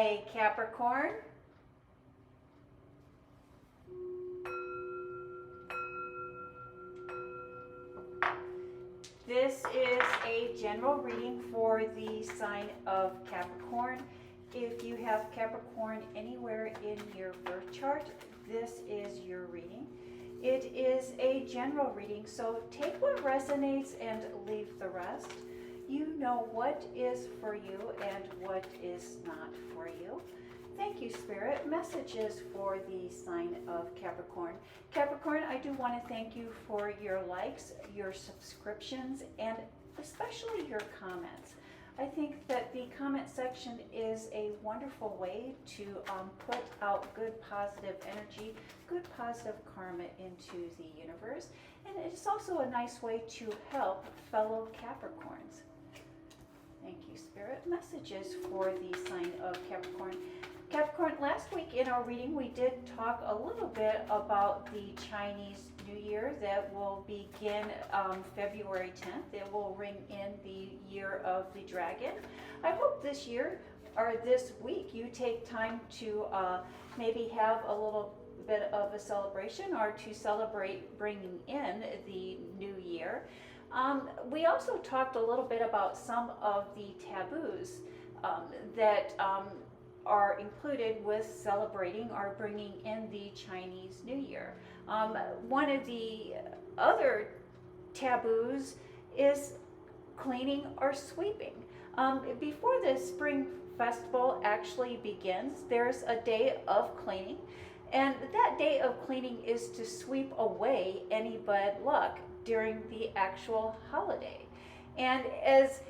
Hi, Capricorn. This is a general reading for the sign of Capricorn. If you have Capricorn anywhere in your birth chart, this is your reading. It is a general reading, so take what resonates and leave the rest. You know what is for you and what is not for you. Thank you, Spirit. Messages for the sign of Capricorn. Capricorn, I do want to thank you for your likes, your subscriptions, and especially your comments. I think that the comment section is a wonderful way to put out good positive energy, good positive karma into the universe. And it's also a nice way to help fellow Capricorns. Thank you, Spirit. Messages for the sign of Capricorn. Capricorn, last week in our reading we did talk a little bit about the Chinese New Year that will begin February 10th. It will ring in the year of the dragon. I hope this year or this week you take time to maybe have a little bit of a celebration or to celebrate bringing in the new year. We also talked a little bit about some of the taboos that are included with celebrating or bringing in the Chinese New Year. One of the other taboos is cleaning or sweeping. Before the spring festival actually begins, there's a day of cleaning, and that day of cleaning is to sweep away any bad luck during the actual holiday. And as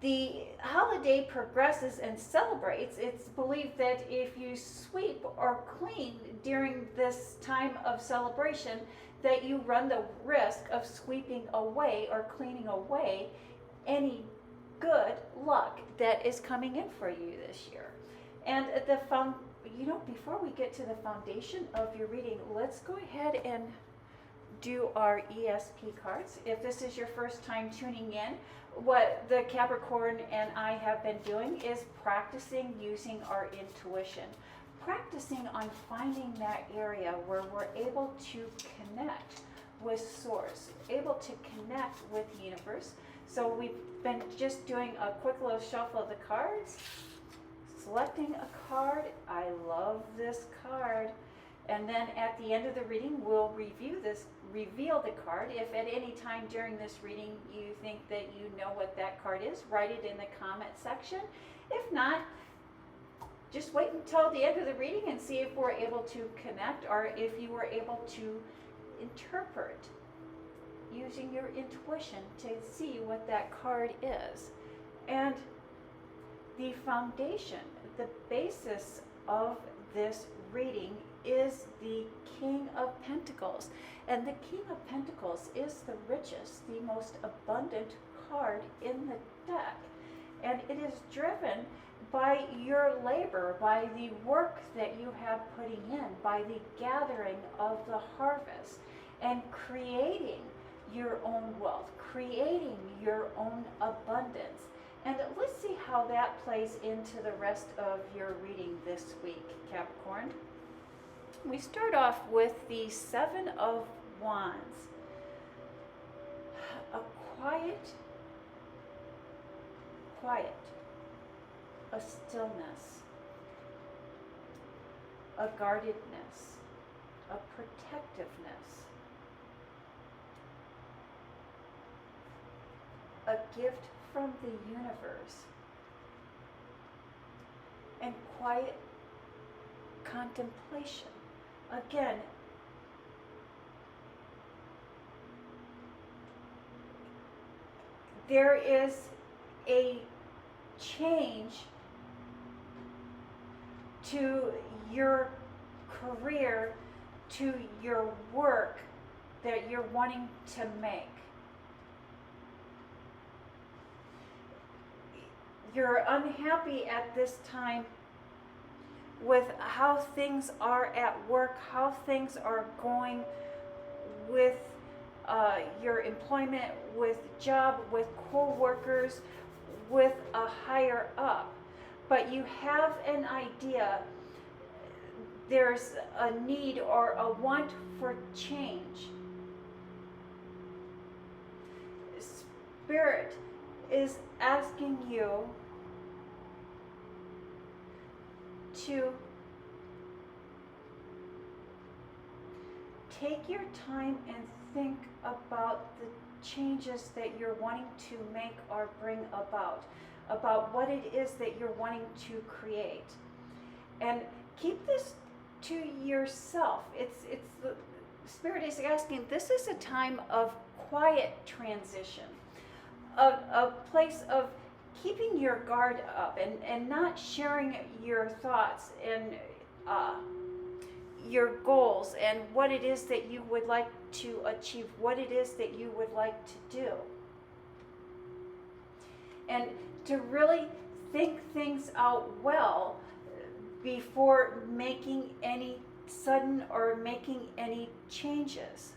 the holiday progresses and celebrates, it's believed that if you sweep or clean during this time of celebration, that you run the risk of sweeping away or cleaning away any good luck that is coming in for you this year. And before we get to the foundation of your reading, let's go ahead and do our ESP cards. If this is your first time tuning in, what the Capricorn and I have been doing is practicing using our intuition, practicing on finding that area where we're able to connect with Source, able to connect with the universe. So we've been just doing a quick little shuffle of the cards, selecting a card. I love this card. And then at the end of the reading, we'll reveal the card. If at any time during this reading you think that you know what that card is, write it in the comment section. If not, just wait until the end of the reading and see if we're able to connect, or if you were able to interpret using your intuition to see what that card is. And the foundation, the basis of this reading is the King of Pentacles. And the King of Pentacles is the richest, the most abundant card in the deck. And it is driven by your labor, by the work that you have putting in, by the gathering of the harvest, and creating your own wealth, creating your own abundance. And let's see how that plays into the rest of your reading this week, Capricorn. We start off with the Seven of Wands. A quiet, a stillness, a guardedness, a protectiveness, a gift from the universe, and quiet contemplation. Again, there is a change to your career, to your work that you're wanting to make. You're unhappy at this time with how things are at work, how things are going with your employment, with job, with co-workers, with a higher up. but you have an idea, there's a need or a want for change. Spirit is asking you to take your time and think about the changes that you're wanting to make or bring about what it is that you're wanting to create. And keep this to yourself. It's the Spirit is asking, this is a time of quiet transition, a place of keeping your guard up and not sharing your thoughts and your goals and what it is that you would like to achieve, what it is that you would like to do. And to really think things out well before making any sudden or making any changes.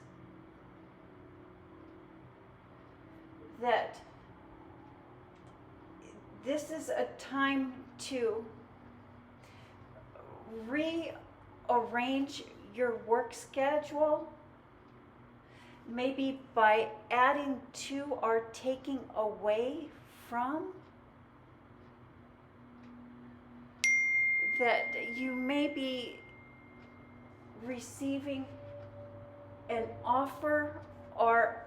That this is a time to rearrange your work schedule, maybe by adding to or taking away from. That you may be receiving an offer or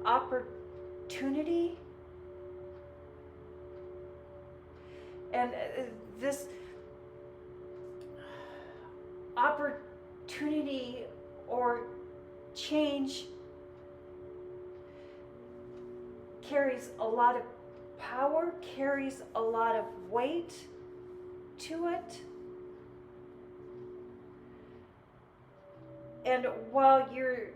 opportunity, and this opportunity or change carries a lot of power, carries a lot of weight to it. And while you're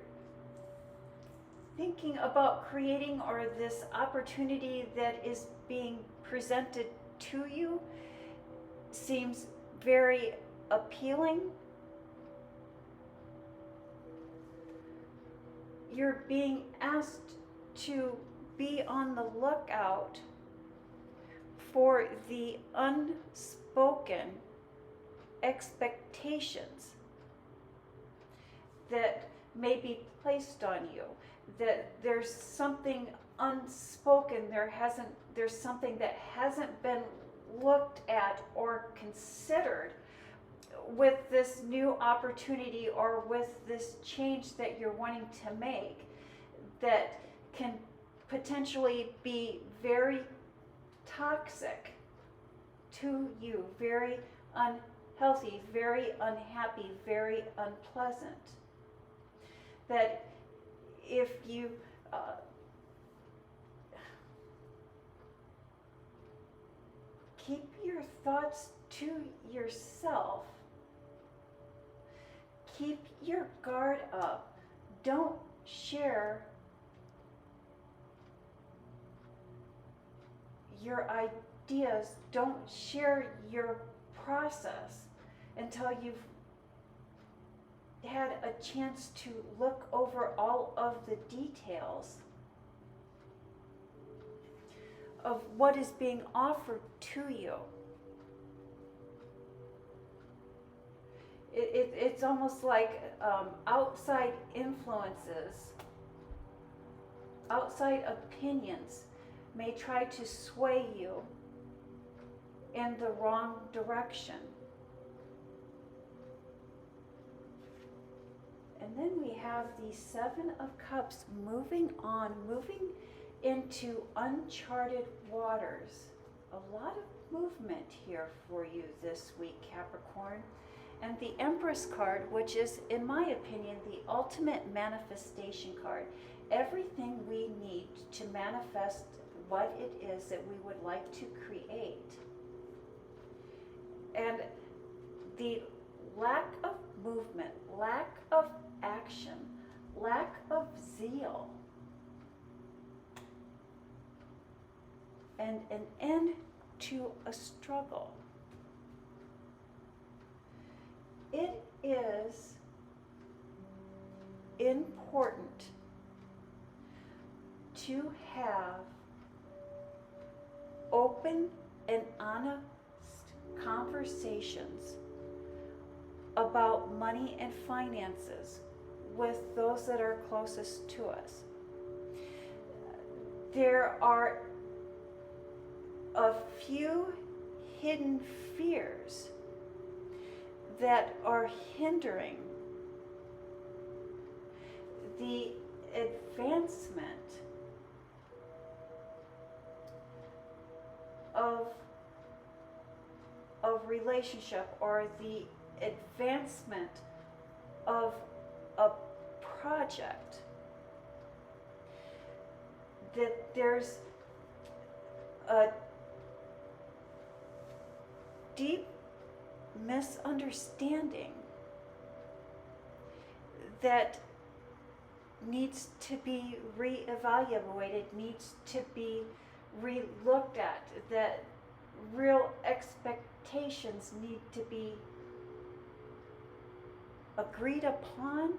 thinking about creating or this opportunity that is being presented to you seems very appealing, you're being asked to be on the lookout for the unspoken expectations that may be placed on you, that there's something unspoken, there's something that hasn't been looked at or considered with this new opportunity or with this change that you're wanting to make, that can potentially be very toxic to you, very unhealthy, very unhappy, very unpleasant. That if you keep your thoughts to yourself, keep your guard up, don't share your ideas, don't share your process until you've had a chance to look over all of the details of what is being offered to you. It's almost like outside influences, outside opinions may try to sway you in the wrong direction. And then we have the Seven of Cups moving on, moving into uncharted waters. A lot of movement here for you this week, Capricorn. And the Empress card, which is, in my opinion, the ultimate manifestation card. Everything we need to manifest what it is that we would like to create. And the lack of movement, lack of action, lack of zeal, and an end to a struggle. It is important to have open and honest conversations about money and finances with those that are closest to us. There are a few hidden fears that are hindering the advancement of relationship, or the advancement of a project. That there's a deep misunderstanding that needs to be reevaluated, needs to be re-looked at, that real expectations need to be agreed upon.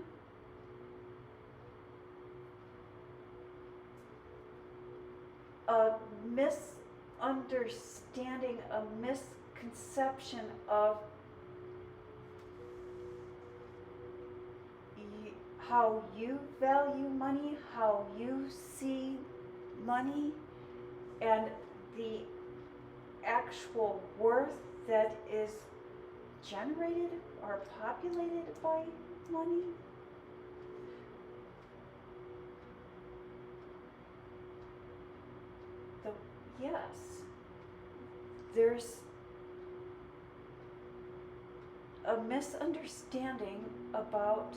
A misunderstanding, a misconception of how you value money, how you see money, and the actual worth that is generated or populated by money. Yes, there's a misunderstanding about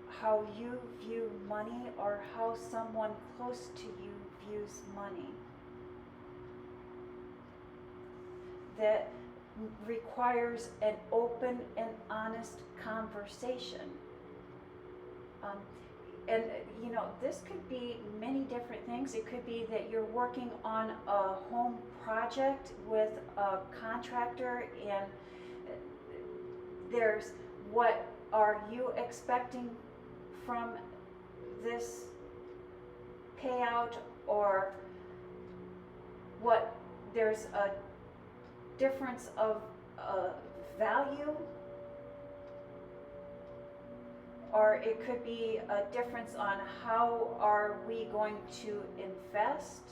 how you view money, or how someone close to you views money, that requires an open and honest conversation. And you know, this could be many different things. It could be that you're working on a home project with a contractor, and there's, what are you expecting from this payout, or what, there's a difference of value, or it could be a difference on how are we going to invest,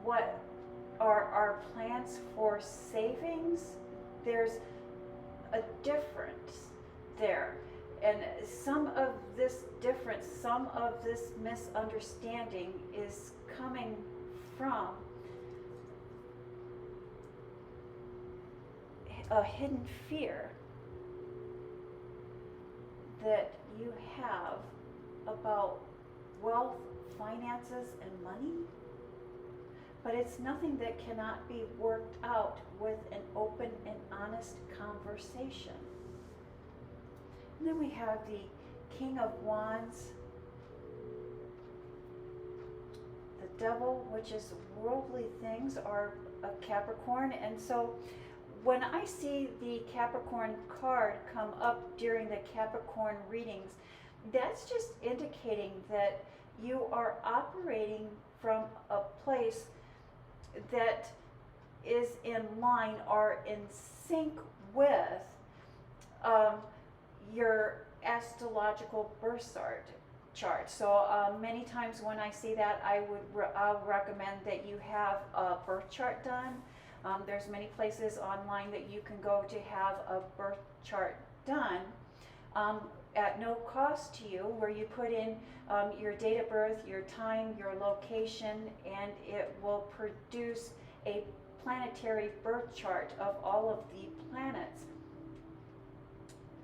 what are our plans for savings. There's a difference there, and some of this difference, some of this misunderstanding is coming from a hidden fear that you have about wealth, finances, and money, but it's nothing that cannot be worked out with an open and honest conversation. And then we have the King of Wands, the Devil, which is worldly things, are a Capricorn. And so when I see the Capricorn card come up during the Capricorn readings, that's just indicating that you are operating from a place that is in line or in sync with your astrological birth chart. So many times when I see that, I'll recommend that you have a birth chart done. There's many places online that you can go to have a birth chart done at no cost to you, where you put in your date of birth, your time, your location, and it will produce a planetary birth chart of all of the planets,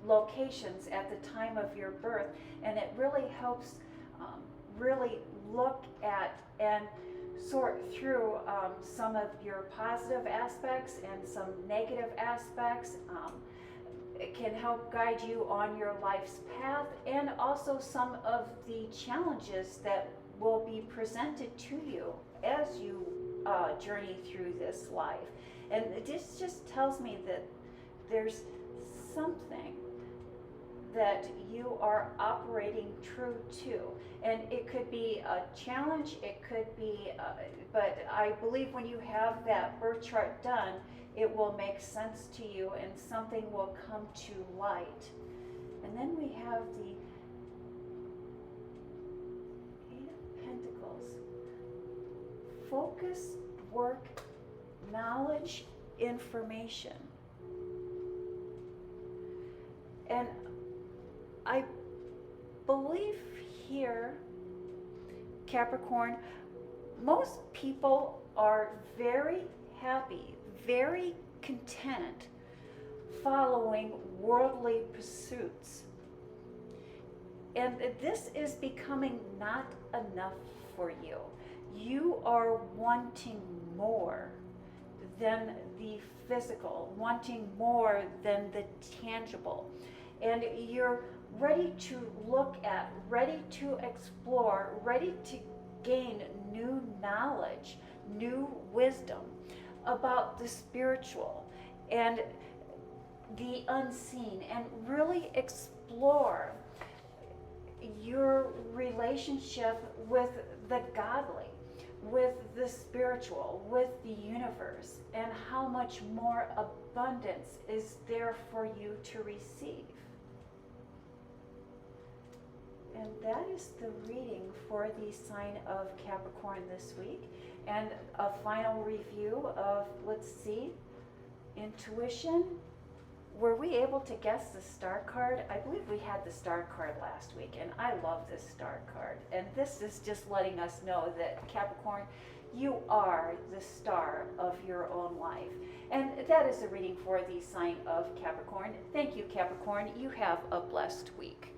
locations at the time of your birth. And it really helps really look at and sort through some of your positive aspects and some negative aspects. It can help guide you on your life's path, and also some of the challenges that will be presented to you as you journey through this life. And this just tells me that there's something that you are operating true to. And it could be a challenge, it could be, but I believe when you have that birth chart done, it will make sense to you and something will come to light. And then we have the Eight of Pentacles. Focus, work, knowledge, information. And I believe here, Capricorn, most people are very happy, very content following worldly pursuits. And this is becoming not enough for you. You are wanting more than the physical, wanting more than the tangible. And you're ready to look at, ready to explore, ready to gain new knowledge, new wisdom about the spiritual and the unseen, and really explore your relationship with the godly, with the spiritual, with the universe, and how much more abundance is there for you to receive. And that is the reading for the sign of Capricorn this week. And a final review of, let's see, intuition. Were we able to guess the star card? I believe we had the star card last week, and I love this star card. And this is just letting us know that Capricorn, you are the star of your own life. And that is a reading for the sign of Capricorn. Thank you, Capricorn. You have a blessed week.